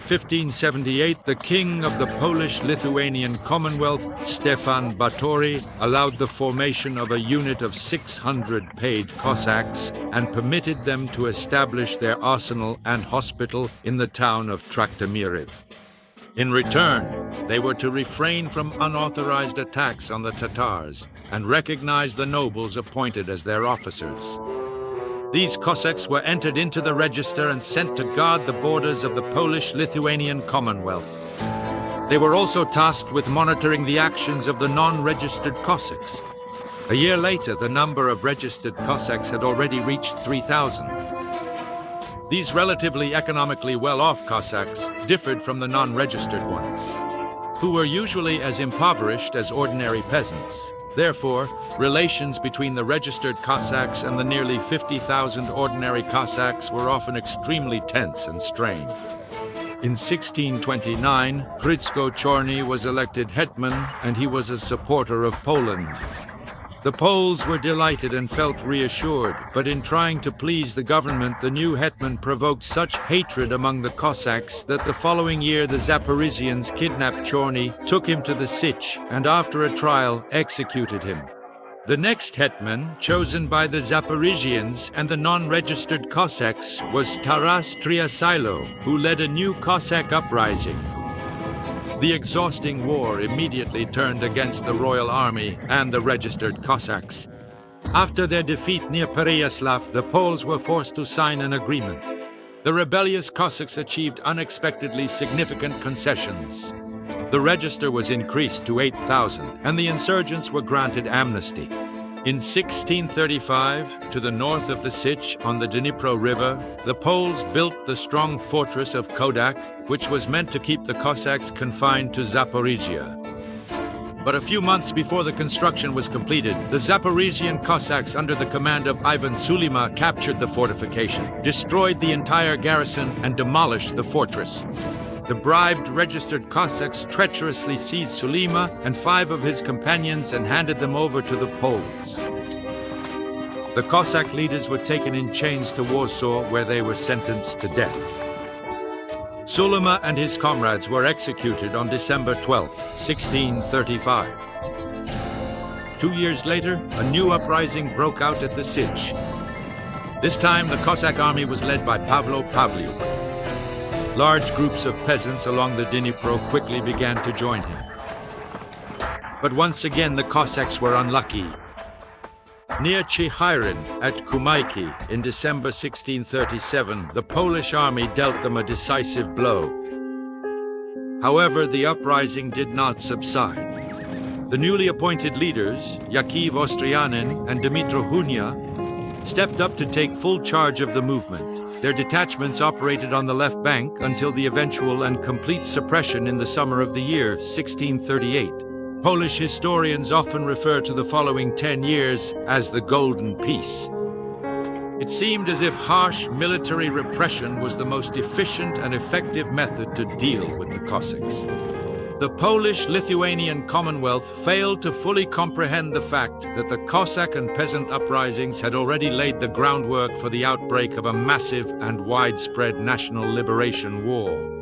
1578, the king of the Polish-Lithuanian Commonwealth, Stefan Batory, allowed the formation of a unit of 600 paid Cossacks and permitted them to establish their arsenal and hospital in the town of Trachtemiriv. In return, they were to refrain from unauthorized attacks on the Tatars and recognize the nobles appointed as their officers. These Cossacks were entered into the register and sent to guard the borders of the Polish-Lithuanian Commonwealth. They were also tasked with monitoring the actions of the non-registered Cossacks. A year later, the number of registered Cossacks had already reached 3,000. These relatively economically well-off Cossacks differed from the non-registered ones, who were usually as impoverished as ordinary peasants. Therefore, relations between the registered Cossacks and the nearly 50,000 ordinary Cossacks were often extremely tense and strained. In 1629, Hrycko Chorny was elected hetman, and he was a supporter of Poland. The Poles were delighted and felt reassured, but in trying to please the government, the new hetman provoked such hatred among the Cossacks that the following year the Zaporizhians kidnapped Chorny, took him to the Sich, and after a trial, executed him. The next hetman, chosen by the Zaporizhians and the non-registered Cossacks, was Taras Triasylo, who led a new Cossack uprising. The exhausting war immediately turned against the royal army and the registered Cossacks. After their defeat near Pereyaslav, the Poles were forced to sign an agreement. The rebellious Cossacks achieved unexpectedly significant concessions. The register was increased to 8,000, and the insurgents were granted amnesty. In 1635, to the north of the Sich on the Dnipro River, the Poles built the strong fortress of Kodak, which was meant to keep the Cossacks confined to Zaporizhia. But a few months before the construction was completed, the Zaporizhian Cossacks under the command of Ivan Sulyma captured the fortification, destroyed the entire garrison, and demolished the fortress. The bribed registered Cossacks treacherously seized Sulyma and 5 of his companions and handed them over to the Poles. The Cossack leaders were taken in chains to Warsaw, where they were sentenced to death. Sulyma and his comrades were executed on December 12, 1635. 2 years later, a new uprising broke out at the Sich. This time, the Cossack army was led by Pavlo Pavliuk. Large groups of peasants along the Dnipro quickly began to join him. But once again, the Cossacks were unlucky. Near Chihyryn at Kumeiky in December 1637, the Polish army dealt them a decisive blow. However, the uprising did not subside. The newly appointed leaders, Yakiv Ostrianyn and Dmytro Hunia, stepped up to take full charge of the movement. Their detachments operated on the left bank until the eventual and complete suppression in the summer of the year 1638. Polish historians often refer to the following 10 years as the Golden Peace. It seemed as if harsh military repression was the most efficient and effective method to deal with the Cossacks. The Polish-Lithuanian Commonwealth failed to fully comprehend the fact that the Cossack and peasant uprisings had already laid the groundwork for the outbreak of a massive and widespread national liberation war.